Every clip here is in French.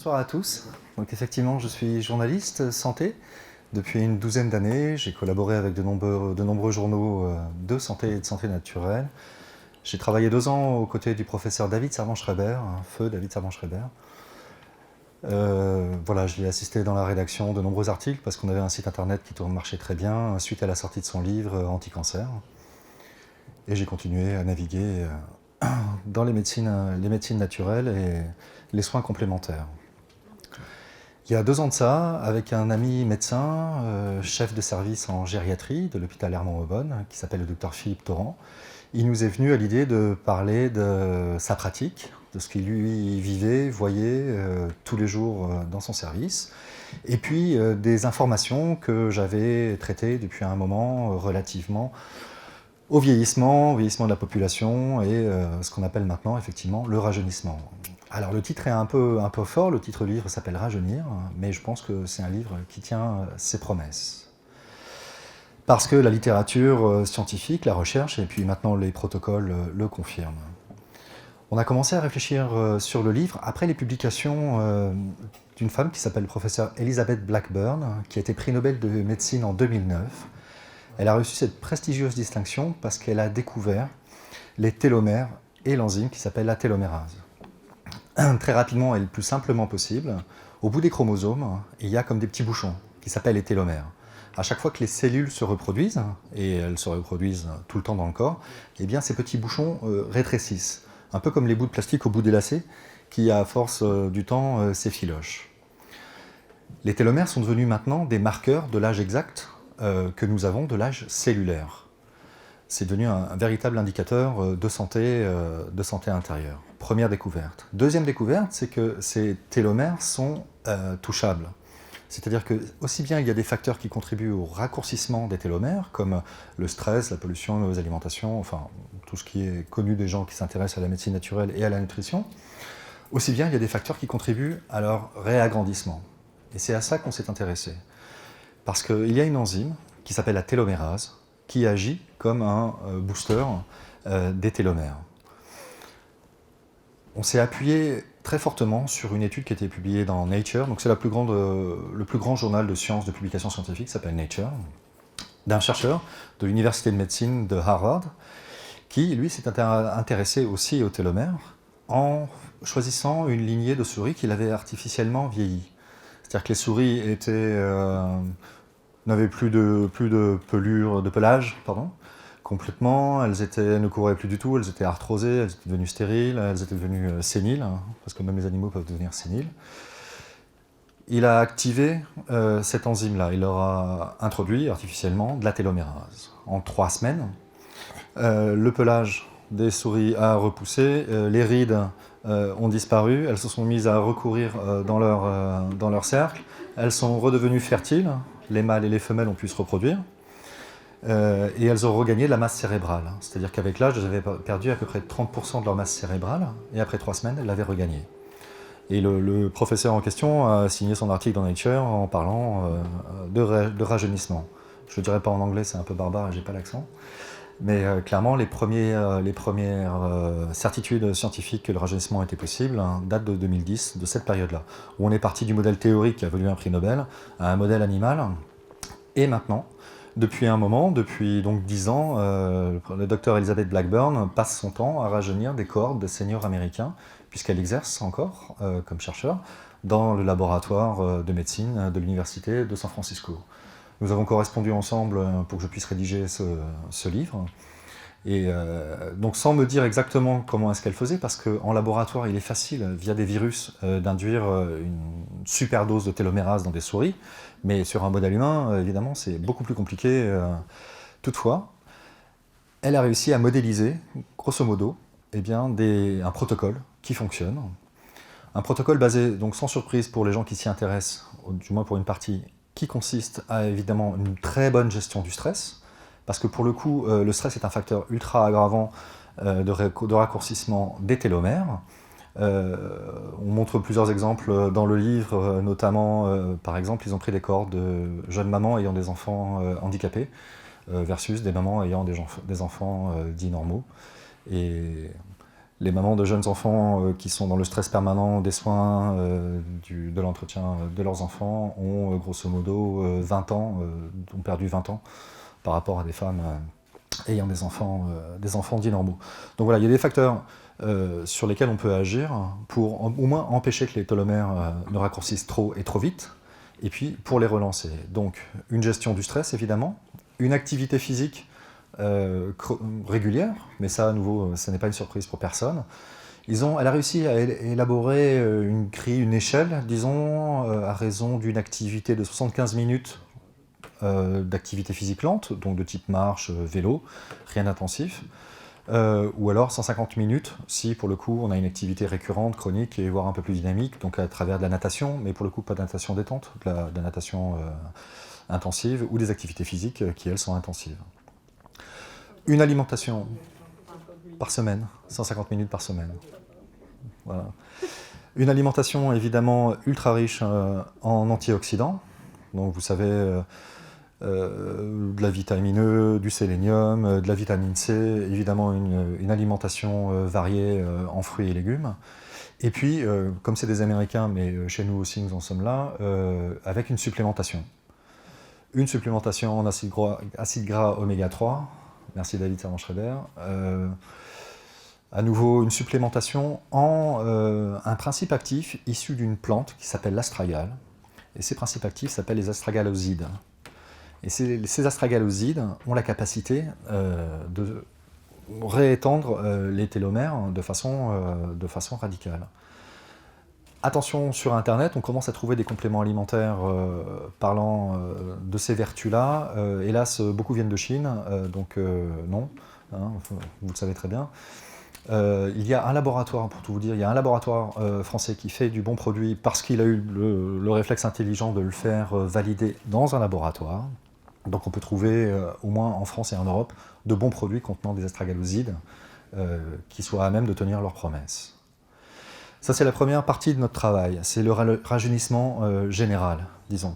bonsoir à tous. Donc effectivement, je suis journaliste santé. Depuis une douzaine d'années, j'ai collaboré avec de nombreux journaux de santé et de santé naturelle. J'ai travaillé 2 ans aux côtés du professeur David Servan-Schreiber, feu David Servan-Schreiber. Voilà, je l'ai assisté dans la rédaction de nombreux articles parce qu'on avait un site internet qui marchait très bien suite à la sortie de son livre Anti-cancer. Et j'ai continué à naviguer dans les médecines naturelles et les soins complémentaires. Il y a 2 ans de ça, avec un ami médecin, chef de service en gériatrie de l'hôpital Hermant-Aubonne, qui s'appelle le docteur Philippe Torrent, il nous est venu à l'idée de parler de sa pratique, de ce qu'il lui vivait, voyait tous les jours dans son service, et puis des informations que j'avais traitées depuis un moment relativement au vieillissement de la population et ce qu'on appelle maintenant effectivement le rajeunissement. Alors le titre est un peu fort, le titre du livre s'appelle Rajeunir, mais je pense que c'est un livre qui tient ses promesses. Parce que la littérature scientifique, la recherche et puis maintenant les protocoles le confirment. On a commencé à réfléchir sur le livre après les publications d'une femme qui s'appelle professeure Elizabeth Blackburn, qui a été prix Nobel de médecine en 2009. Elle a reçu cette prestigieuse distinction parce qu'elle a découvert les télomères et l'enzyme qui s'appelle la télomérase. Très rapidement et le plus simplement possible, au bout des chromosomes, il y a comme des petits bouchons qui s'appellent les télomères. À chaque fois que les cellules se reproduisent, et elles se reproduisent tout le temps dans le corps, eh bien ces petits bouchons rétrécissent, un peu comme les bouts de plastique au bout des lacets qui, à force du temps, s'effilochent. Les télomères sont devenus maintenant des marqueurs de l'âge exact que nous avons de l'âge cellulaire. C'est devenu un véritable indicateur de santé intérieure. Première découverte. Deuxième découverte, c'est que ces télomères sont touchables. C'est-à-dire que aussi bien il y a des facteurs qui contribuent au raccourcissement des télomères, comme le stress, la pollution, la mauvaise alimentation, enfin tout ce qui est connu des gens qui s'intéressent à la médecine naturelle et à la nutrition, aussi bien il y a des facteurs qui contribuent à leur réagrandissement. Et c'est à ça qu'on s'est intéressé. Parce qu'il y a une enzyme qui s'appelle la télomérase, qui agit comme un booster des télomères. On s'est appuyé très fortement sur une étude qui a été publiée dans Nature, donc c'est le plus grand journal de sciences, de publication scientifique, qui s'appelle Nature, d'un chercheur de l'université de médecine de Harvard, qui, lui, s'est intéressé aussi aux télomères en choisissant une lignée de souris qu'il avait artificiellement vieillie. C'est-à-dire que les souris n'avaient plus de pelage, complètement, elles ne couraient plus du tout, elles étaient arthrosées, elles étaient devenues stériles, elles étaient devenues séniles, parce que même les animaux peuvent devenir séniles. Il a activé cette enzyme-là, il leur a introduit artificiellement de la télomérase. En 3 semaines, le pelage des souris a repoussé, les rides ont disparu, elles se sont mises à recourir dans leur cercle, elles sont redevenues fertiles, les mâles et les femelles ont pu se reproduire, et elles ont regagné de la masse cérébrale. C'est-à-dire qu'avec l'âge, elles avaient perdu à peu près 30% de leur masse cérébrale, et après 3 semaines, elles l'avaient regagnée. Et le professeur en question a signé son article dans Nature en parlant de rajeunissement. Je ne le dirai pas en anglais, c'est un peu barbare et j'ai pas l'accent. Mais clairement, les premières certitudes scientifiques que le rajeunissement était possible datent de 2010, de cette période-là, où on est parti du modèle théorique qui a valu un prix Nobel à un modèle animal. Et maintenant, depuis un moment, depuis donc 10 ans, le docteur Elizabeth Blackburn passe son temps à rajeunir des cohortes de seniors américains, puisqu'elle exerce encore comme chercheur dans le laboratoire de médecine de l'université de San Francisco. Nous avons correspondu ensemble pour que je puisse rédiger ce livre. Et donc sans me dire exactement comment est-ce qu'elle faisait, parce qu'en laboratoire, il est facile, via des virus, d'induire une superdose de télomérase dans des souris, mais sur un modèle humain, évidemment, c'est beaucoup plus compliqué. Toutefois, elle a réussi à modéliser, grosso modo, un protocole qui fonctionne. Un protocole basé, donc sans surprise pour les gens qui s'y intéressent, du moins pour une partie, qui consiste à évidemment une très bonne gestion du stress, parce que pour le coup, le stress est un facteur ultra aggravant de raccourcissement des télomères. On montre plusieurs exemples dans le livre, notamment, par exemple, ils ont pris des cohortes de jeunes mamans ayant des enfants handicapés versus des mamans ayant des enfants dits normaux. Et Les mamans de jeunes enfants qui sont dans le stress permanent des soins, de l'entretien de leurs enfants, ont grosso modo 20 ans, ont perdu 20 ans par rapport à des femmes ayant des enfants dits normaux. Donc voilà, il y a des facteurs sur lesquels on peut agir pour au moins empêcher que les télomères ne raccourcissent trop et trop vite, et puis pour les relancer. Donc une gestion du stress évidemment, une activité physique régulière, mais ça à nouveau, ce n'est pas une surprise pour personne. Elle a réussi à élaborer une échelle, disons, à raison d'une activité de 75 minutes d'activité physique lente, donc de type marche, vélo, rien d'intensif, ou alors 150 minutes si pour le coup on a une activité récurrente, chronique et voire un peu plus dynamique, donc à travers de la natation, mais pour le coup pas de natation détente, de la natation intensive ou des activités physiques qui elles sont intensives. Une alimentation par semaine, 150 minutes par semaine. Voilà. Une alimentation évidemment ultra riche en antioxydants, donc vous savez de la vitamine E, du sélénium, de la vitamine C, évidemment une alimentation variée en fruits et légumes. Et puis, comme c'est des Américains, mais chez nous aussi nous en sommes là, avec une supplémentation. Une supplémentation en acide gras oméga 3, merci David Servan-Schreiber. À nouveau, une supplémentation en un principe actif issu d'une plante qui s'appelle l'astragale. Et ces principes actifs s'appellent les astragalosides. Et ces astragalosides ont la capacité de réétendre les télomères de façon radicale. Attention, sur Internet, on commence à trouver des compléments alimentaires parlant de ces vertus-là. Hélas, beaucoup viennent de Chine, donc non, hein, vous le savez très bien. Il y a un laboratoire, pour tout vous dire, il y a un laboratoire français qui fait du bon produit parce qu'il a eu le réflexe intelligent de le faire valider dans un laboratoire. Donc on peut trouver, au moins en France et en Europe, de bons produits contenant des astragalosides qui soient à même de tenir leurs promesses. Ça, c'est la première partie de notre travail, c'est le rajeunissement général, disons.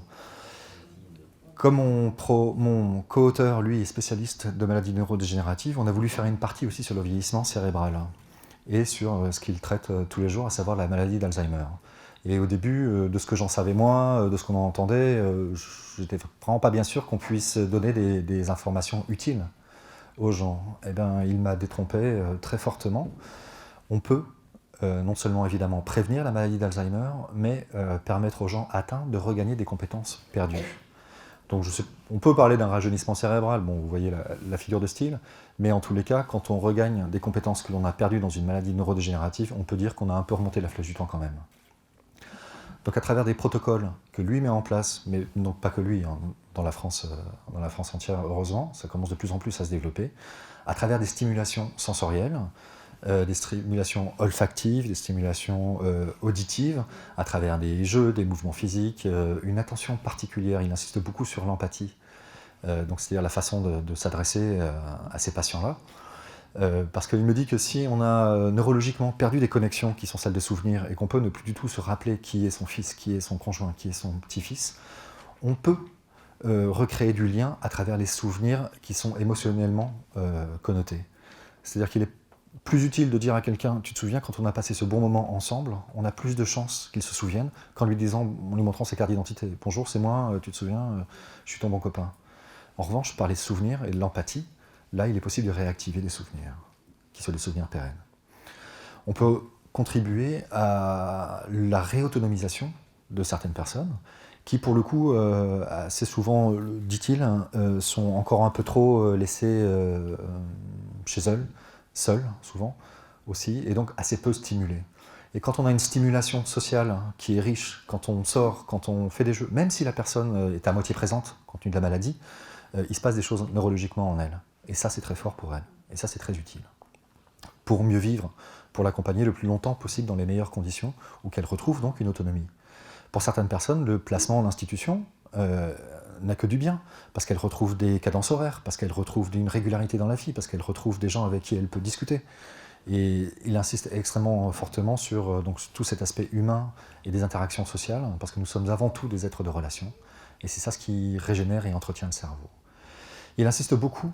Comme mon co-auteur, lui, est spécialiste de maladies neurodégénératives, on a voulu faire une partie aussi sur le vieillissement cérébral et sur ce qu'il traite tous les jours, à savoir la maladie d'Alzheimer. Et au début, de ce que j'en savais moi, de ce qu'on en entendait, j'étais vraiment pas bien sûr qu'on puisse donner des informations utiles aux gens. Eh bien, il m'a détrompé très fortement. On peut non seulement évidemment prévenir la maladie d'Alzheimer, mais permettre aux gens atteints de regagner des compétences perdues. Donc on peut parler d'un rajeunissement cérébral, bon, vous voyez la figure de style, mais en tous les cas, quand on regagne des compétences que l'on a perdues dans une maladie neurodégénérative, on peut dire qu'on a un peu remonté la flèche du temps quand même. Donc à travers des protocoles que lui met en place, mais donc pas que lui, hein, dans la France entière, heureusement, ça commence de plus en plus à se développer, à travers des stimulations sensorielles, des stimulations olfactives, des stimulations auditives, à travers des jeux, des mouvements physiques, une attention particulière, il insiste beaucoup sur l'empathie, donc c'est-à-dire la façon de s'adresser à ces patients-là. Parce qu'il me dit que si on a neurologiquement perdu des connexions qui sont celles des souvenirs et qu'on peut ne plus du tout se rappeler qui est son fils, qui est son conjoint, qui est son petit-fils, on peut recréer du lien à travers les souvenirs qui sont émotionnellement connotés. C'est-à-dire qu'il est plus utile de dire à quelqu'un « tu te souviens quand on a passé ce bon moment ensemble », on a plus de chances qu'il se souvienne qu'en lui montrant ses cartes d'identité. « Bonjour, c'est moi, tu te souviens, je suis ton bon copain ». En revanche, par les souvenirs et de l'empathie, là, il est possible de réactiver des souvenirs, qui soient des souvenirs pérennes. On peut contribuer à la réautonomisation de certaines personnes, qui, pour le coup, assez souvent, dit-il, sont encore un peu trop laissées chez elles, seules, souvent, aussi, et donc assez peu stimulées. Et quand on a une stimulation sociale qui est riche, quand on sort, quand on fait des jeux, même si la personne est à moitié présente, compte tenu de la maladie, il se passe des choses neurologiquement en elle. Et ça, c'est très fort pour elle. Et ça, c'est très utile. Pour mieux vivre, pour l'accompagner le plus longtemps possible dans les meilleures conditions, ou qu'elle retrouve donc une autonomie. Pour certaines personnes, le placement en institution n'a que du bien, parce qu'elle retrouve des cadences horaires, parce qu'elle retrouve une régularité dans la vie, parce qu'elle retrouve des gens avec qui elle peut discuter. Et il insiste extrêmement fortement sur donc, tout cet aspect humain et des interactions sociales, parce que nous sommes avant tout des êtres de relation. Et c'est ça ce qui régénère et entretient le cerveau. Il insiste beaucoup,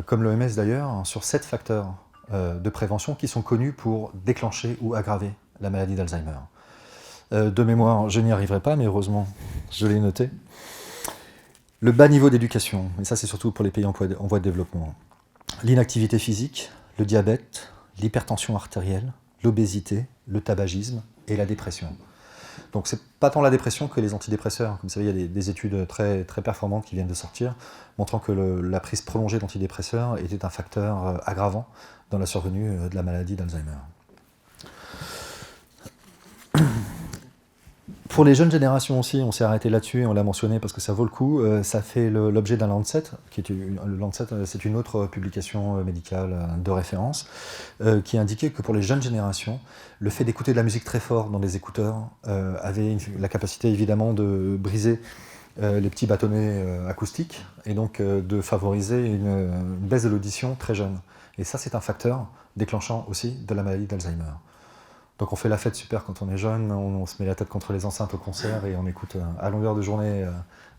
comme l'OMS d'ailleurs, sur 7 facteurs de prévention qui sont connus pour déclencher ou aggraver la maladie d'Alzheimer. De mémoire, je n'y arriverai pas, mais heureusement, je l'ai noté. Le bas niveau d'éducation, et ça c'est surtout pour les pays en voie de développement. L'inactivité physique, le diabète, l'hypertension artérielle, l'obésité, le tabagisme et la dépression. Donc c'est pas tant la dépression que les antidépresseurs. Comme vous savez, il y a des études très, très performantes qui viennent de sortir, montrant que la prise prolongée d'antidépresseurs était un facteur aggravant dans la survenue de la maladie d'Alzheimer. Pour les jeunes générations aussi, on s'est arrêté là-dessus et on l'a mentionné parce que ça vaut le coup. Ça fait l'objet d'un Lancet, le Lancet, c'est une autre publication médicale de référence, qui indiquait que pour les jeunes générations, le fait d'écouter de la musique très fort dans des écouteurs avait la capacité évidemment de briser les petits bâtonnets acoustiques et donc de favoriser une baisse de l'audition très jeune. Et ça, c'est un facteur déclenchant aussi de la maladie d'Alzheimer. Donc on fait la fête super quand on est jeune, on se met la tête contre les enceintes au concert et on écoute à longueur de journée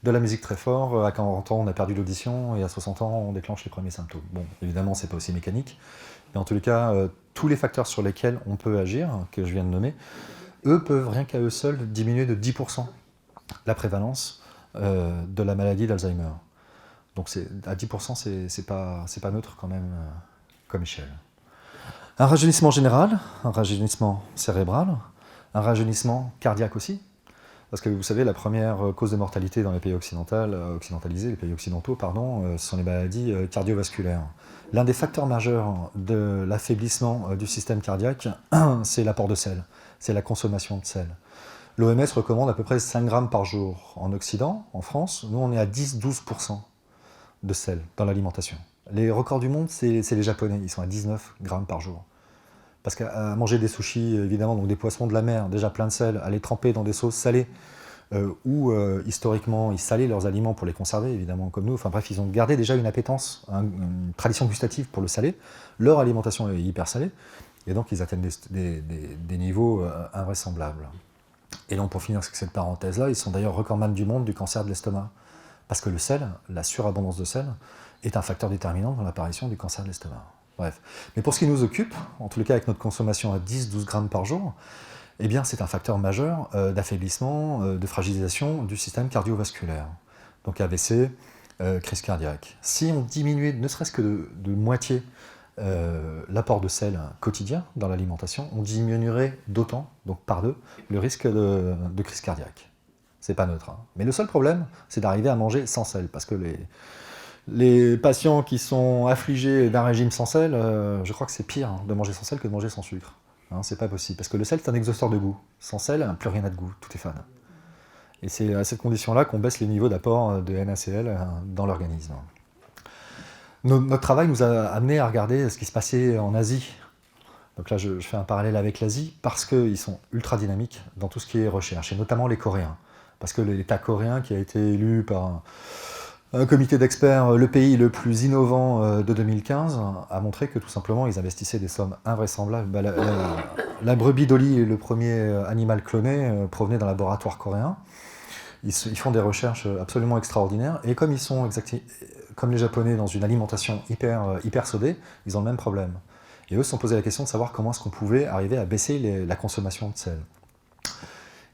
de la musique très fort. À 40 ans, on a perdu l'audition et à 60 ans, on déclenche les premiers symptômes. Bon, évidemment, c'est pas aussi mécanique, mais en tous les cas, tous les facteurs sur lesquels on peut agir, que je viens de nommer, eux peuvent rien qu'à eux seuls diminuer de 10% la prévalence de la maladie d'Alzheimer. Donc à 10%, c'est pas neutre quand même comme échelle. Un rajeunissement général, un rajeunissement cérébral, un cardiaque aussi. Parce que vous savez, la première cause de mortalité dans les pays occidentalisés, les pays occidentaux, pardon, ce sont les maladies cardiovasculaires. L'un des facteurs majeurs de l'affaiblissement du système cardiaque, c'est l'apport de sel, c'est la consommation de sel. L'OMS recommande à peu près 5 grammes par jour. En Occident, en France, nous on est à 10-12% de sel dans l'alimentation. Les records du monde, c'est les Japonais, ils sont à 19 grammes par jour. Parce qu'à manger des sushis, évidemment, donc des poissons de la mer, déjà plein de sel, à les tremper dans des sauces salées, où historiquement, ils salaient leurs aliments pour les conserver, évidemment, comme nous. Enfin bref, ils ont gardé déjà une appétence, une tradition gustative pour le salé. Leur alimentation est hyper salée, et donc ils atteignent des niveaux invraisemblables. Et donc pour finir avec cette parenthèse-là, ils sont d'ailleurs recordman du monde du cancer de l'estomac. Parce que le sel, la surabondance de sel, est un facteur déterminant dans l'apparition du cancer de l'estomac. Bref. Mais pour ce qui nous occupe, en tous les cas avec notre consommation à 10-12 grammes par jour, eh bien c'est un facteur majeur d'affaiblissement, de fragilisation du système cardiovasculaire. Donc AVC, crise cardiaque. Si on diminuait ne serait-ce que de moitié l'apport de sel quotidien dans l'alimentation, on diminuerait d'autant, donc par 2, le risque de crise cardiaque. C'est pas neutre. Hein. Mais le seul problème, c'est d'arriver à manger sans sel, parce que les patients qui sont affligés d'un régime sans sel, je crois que c'est pire de manger sans sel que de manger sans sucre. Hein, c'est pas possible, parce que le sel, c'est un exhausteur de goût. Sans sel, plus rien n'a de goût, tout est fade. Et c'est à cette condition-là qu'on baisse les niveaux d'apport de NaCl dans l'organisme. Notre travail nous a amené à regarder ce qui se passait en Asie. Donc là, je fais un parallèle avec l'Asie, parce qu'ils sont ultra dynamiques dans tout ce qui est recherche, et notamment les Coréens. Parce que l'État coréen, qui a été élu par un comité d'experts, le pays le plus innovant de 2015, a montré que tout simplement ils investissaient des sommes invraisemblables. La brebis Dolly, le premier animal cloné, provenait d'un laboratoire coréen. Ils font des recherches absolument extraordinaires, et comme ils sont comme les Japonais dans une alimentation hyper sodée, ils ont le même problème. Et eux se sont posé la question de savoir comment est-ce qu'on pouvait arriver à baisser la consommation de sel.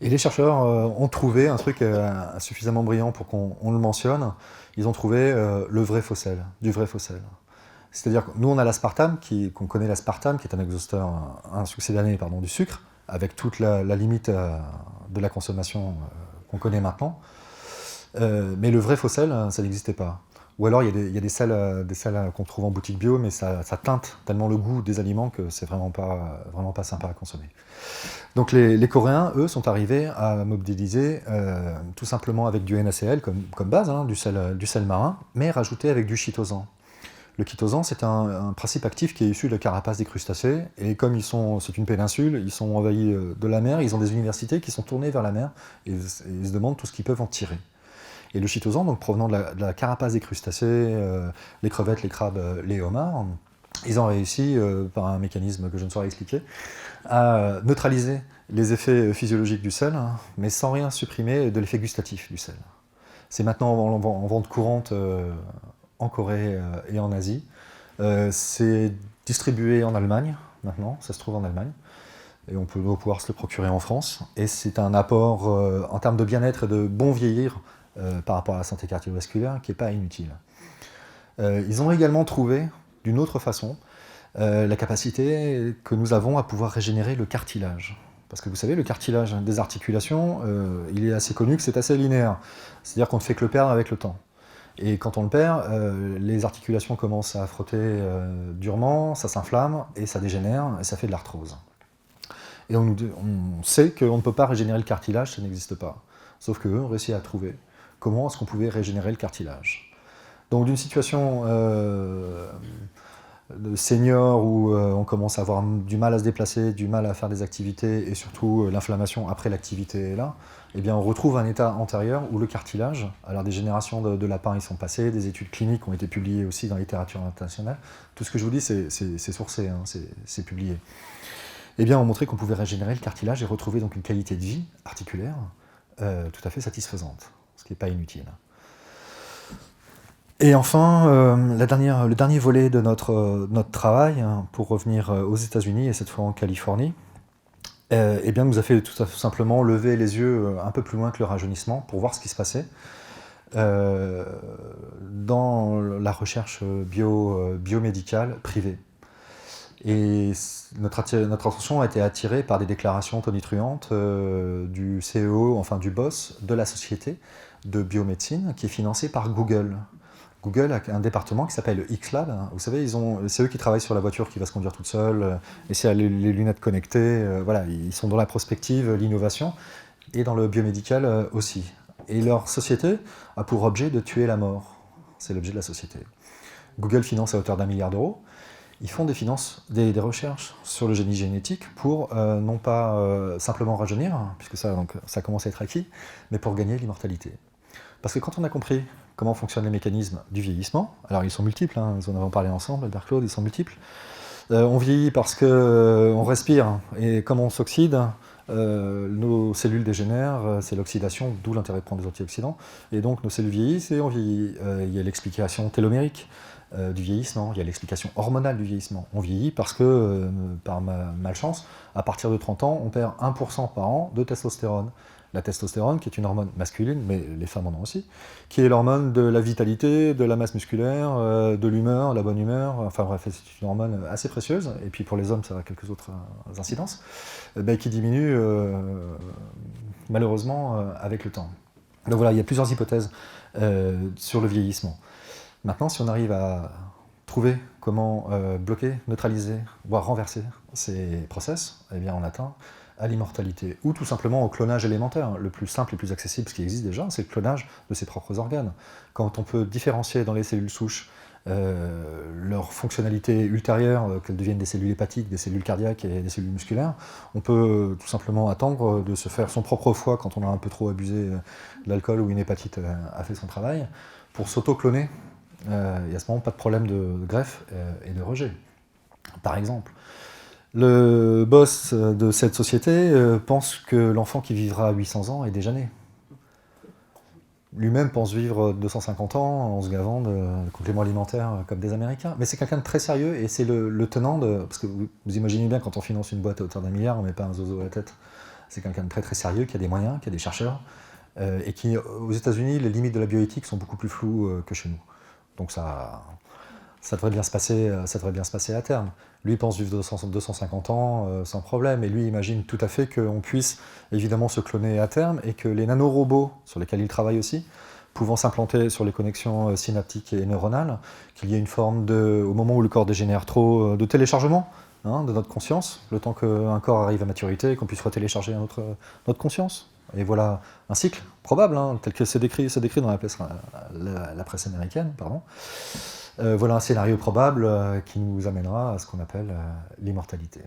Et les chercheurs ont trouvé un truc suffisamment brillant pour qu'on le mentionne. Ils ont trouvé le vrai faux sel, du vrai faux sel. C'est-à-dire que nous, on a l'aspartame, qu'on connaît l'aspartame, qui est un exhausteur, un succédané du sucre, avec toute la limite de la consommation qu'on connaît maintenant. Mais le vrai faux sel, ça n'existait pas. Ou alors, il y a des sels qu'on trouve en boutique bio, mais ça teinte tellement le goût des aliments que c'est vraiment pas sympa à consommer. Donc les Coréens, eux, sont arrivés à modéliser tout simplement avec du NaCl comme base, hein, du sel marin, mais rajouté avec du chitosan. Le chitosan, c'est un principe actif qui est issu de la carapace des crustacés, et comme c'est une péninsule, ils sont envahis de la mer, ils ont des universités qui sont tournées vers la mer, et ils se demandent tout ce qu'ils peuvent en tirer. Et le chitosan, donc provenant de la carapace des crustacés, les crevettes, les crabes, les homards, ils ont réussi, par un mécanisme que je ne saurais expliquer, à neutraliser les effets physiologiques du sel, hein, mais sans rien supprimer de l'effet gustatif du sel. C'est maintenant en vente courante en Corée et en Asie. C'est distribué en Allemagne, maintenant, ça se trouve en Allemagne, et on doit pouvoir se le procurer en France. Et c'est un apport en termes de bien-être et de bon vieillir par rapport à la santé cardiovasculaire qui n'est pas inutile. Ils ont également trouvé, d'une autre façon, la capacité que nous avons à pouvoir régénérer le cartilage. Parce que vous savez, le cartilage des articulations, il est assez connu que c'est assez linéaire. C'est-à-dire qu'on ne fait que le perdre avec le temps. Et quand on le perd, les articulations commencent à frotter durement, ça s'inflamme et ça dégénère et ça fait de l'arthrose. Et on sait qu'on ne peut pas régénérer le cartilage, ça n'existe pas. Sauf qu'eux ont réussi à trouver comment est-ce qu'on pouvait régénérer le cartilage. Donc d'une situation de senior où on commence à avoir du mal à se déplacer, du mal à faire des activités et surtout l'inflammation après l'activité est là, eh bien on retrouve un état antérieur où le cartilage, alors des générations de lapins y sont passées, des études cliniques ont été publiées aussi dans la littérature internationale, tout ce que je vous dis c'est sourcé, hein, c'est publié. Eh bien on montrait qu'on pouvait régénérer le cartilage et retrouver donc une qualité de vie articulaire tout à fait satisfaisante, ce qui n'est pas inutile. Et enfin, le dernier volet de notre travail, hein, pour revenir aux États-Unis et cette fois en Californie, eh bien, nous a fait tout simplement lever les yeux un peu plus loin que le rajeunissement pour voir ce qui se passait dans la recherche biomédicale privée. Et notre attention a été attirée par des déclarations tonitruantes du CEO, enfin du boss de la société de biomédecine qui est financée par Google. Google a un département qui s'appelle X-Lab. Vous savez, c'est eux qui travaillent sur la voiture qui va se conduire toute seule, et c'est les lunettes connectées. Voilà, ils sont dans la prospective, l'innovation, et dans le biomédical aussi. Et leur société a pour objet de tuer la mort. C'est l'objet de la société. Google finance à hauteur d'1 milliard d'euros. Ils font des recherches sur le génie génétique pour non pas simplement rajeunir, puisque ça commence à être acquis, mais pour gagner l'immortalité. Parce que quand on a compris comment fonctionnent les mécanismes du vieillissement, alors ils sont multiples, hein, nous en avons parlé ensemble, Albert Claude, ils sont multiples. On vieillit parce qu'on respire, et comme on s'oxyde, nos cellules dégénèrent, c'est l'oxydation, d'où l'intérêt de prendre des antioxydants, et donc nos cellules vieillissent et on vieillit. Il y a l'explication télomérique du vieillissement, il y a l'explication hormonale du vieillissement. On vieillit parce que, par malchance, à partir de 30 ans, on perd 1% par an de testostérone. La testostérone, qui est une hormone masculine, mais les femmes en ont aussi, qui est l'hormone de la vitalité, de la masse musculaire, de l'humeur, la bonne humeur, enfin bref, c'est une hormone assez précieuse, et puis pour les hommes, ça a quelques autres incidences, qui diminue malheureusement avec le temps. Donc voilà, il y a plusieurs hypothèses sur le vieillissement. Maintenant, si on arrive à trouver comment bloquer, neutraliser, voire renverser ces process, eh bien on atteint à l'immortalité, ou tout simplement au clonage élémentaire. Le plus simple et plus accessible, ce qui existe déjà, c'est le clonage de ses propres organes. Quand on peut différencier dans les cellules souches leur fonctionnalité ultérieure, qu'elles deviennent des cellules hépatiques, des cellules cardiaques et des cellules musculaires, on peut tout simplement attendre de se faire son propre foie quand on a un peu trop abusé de l'alcool ou une hépatite a fait son travail, pour s'auto-cloner. Et à ce moment, pas de problème de greffe et de rejet, par exemple. Le boss de cette société pense que l'enfant qui vivra 800 ans est déjà né. Lui-même pense vivre 250 ans en se gavant de compléments alimentaires comme des Américains. Mais c'est quelqu'un de très sérieux et c'est le tenant de... Parce que vous imaginez bien, quand on finance une boîte à hauteur d'1 milliard, on ne met pas un zozo à la tête. C'est quelqu'un de très très sérieux, qui a des moyens, qui a des chercheurs, et qui, aux États-Unis, les limites de la bioéthique sont beaucoup plus floues que chez nous. Donc ça devrait bien se passer à terme. Lui pense vivre 250 ans sans problème, et lui imagine tout à fait qu'on puisse évidemment se cloner à terme, et que les nanorobots, sur lesquels il travaille aussi, pouvant s'implanter sur les connexions synaptiques et neuronales, qu'il y ait une forme de, au moment où le corps dégénère trop, de téléchargement de notre conscience, le temps qu'un corps arrive à maturité et qu'on puisse retélécharger notre conscience. Et voilà un cycle probable, tel que c'est décrit dans la presse américaine, pardon. Voilà un scénario probable qui nous amènera à ce qu'on appelle l'immortalité.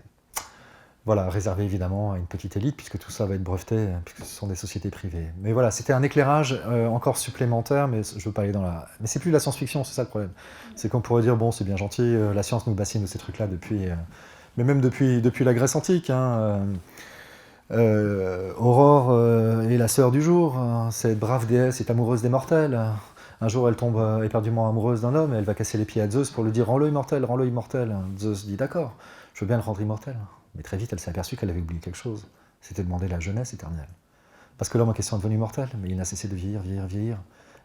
Voilà, réservé évidemment à une petite élite, puisque tout ça va être breveté, puisque ce sont des sociétés privées. Mais voilà, c'était un éclairage encore supplémentaire, mais je ne veux pas aller dans la... Mais c'est plus de la science-fiction, c'est ça le problème. C'est qu'on pourrait dire, bon, c'est bien gentil, la science nous bassine de ces trucs-là depuis... mais même depuis la Grèce antique, Aurore est la sœur du jour, cette brave déesse est amoureuse des mortels. Un jour, elle tombe éperdument amoureuse d'un homme et elle va casser les pieds à Zeus pour lui dire « Rends-le immortel, rends-le immortel ». Zeus dit « D'accord, je veux bien le rendre immortel ». Mais très vite, elle s'est aperçue qu'elle avait oublié quelque chose. C'était demander la jeunesse éternelle. Parce que l'homme en question est devenu mortel, mais il n'a cessé de vieillir, vieillir, vieillir.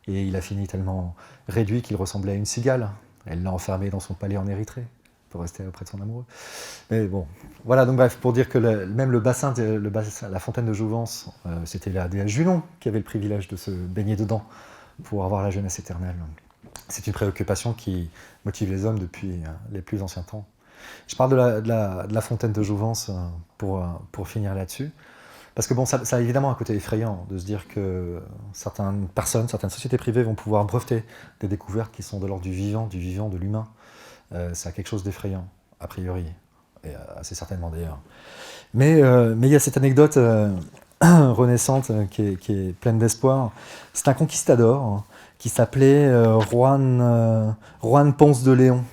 Et il a fini tellement réduit qu'il ressemblait à une cigale. Elle l'a enfermé dans son palais en Érythrée pour rester auprès de son amoureux. Mais bon, voilà, donc bref, pour dire que même le bassin, la fontaine de Jouvence, c'était la déesse Junon qui avait le privilège de se baigner dedans pour avoir la jeunesse éternelle. C'est une préoccupation qui motive les hommes depuis les plus anciens temps. Je parle de la fontaine de Jouvence pour finir là-dessus. Parce que bon, ça a évidemment un côté effrayant de se dire que certaines personnes, certaines sociétés privées vont pouvoir breveter des découvertes qui sont de l'ordre du vivant, de l'humain. Ça a quelque chose d'effrayant, a priori, et assez certainement d'ailleurs. Mais il y a cette anecdote renaissante qui est pleine d'espoir. C'est un conquistador qui s'appelait Juan Ponce de León.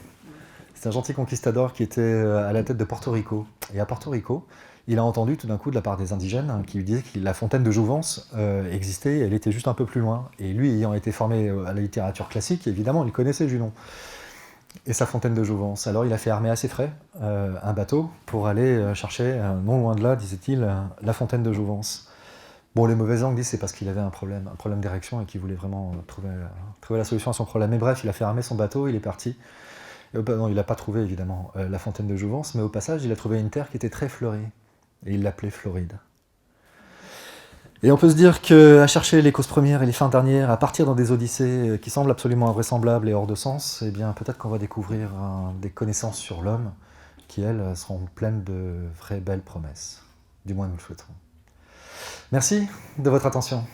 C'est un gentil conquistador qui était à la tête de Porto Rico. Et à Porto Rico, il a entendu tout d'un coup de la part des indigènes qui lui disaient que la fontaine de Jouvence existait, elle était juste un peu plus loin. Et lui, ayant été formé à la littérature classique, évidemment, il connaissait Junon et sa fontaine de Jouvence. Alors il a fait armer à ses frais un bateau pour aller chercher, non loin de là, disait-il, la fontaine de Jouvence. Bon, les mauvaises langues disent que c'est parce qu'il avait un problème d'érection et qu'il voulait vraiment trouver la solution à son problème. Mais bref, il a fait armer son bateau, il est parti. Non, il n'a pas trouvé évidemment la fontaine de Jouvence, mais au passage, il a trouvé une terre qui était très fleurie. Et il l'appelait Floride. Et on peut se dire qu'à chercher les causes premières et les fins dernières, à partir dans des odyssées qui semblent absolument invraisemblables et hors de sens, eh bien peut-être qu'on va découvrir des connaissances sur l'homme qui, elles, seront pleines de vraies belles promesses. Du moins, nous le souhaiterons. Merci de votre attention.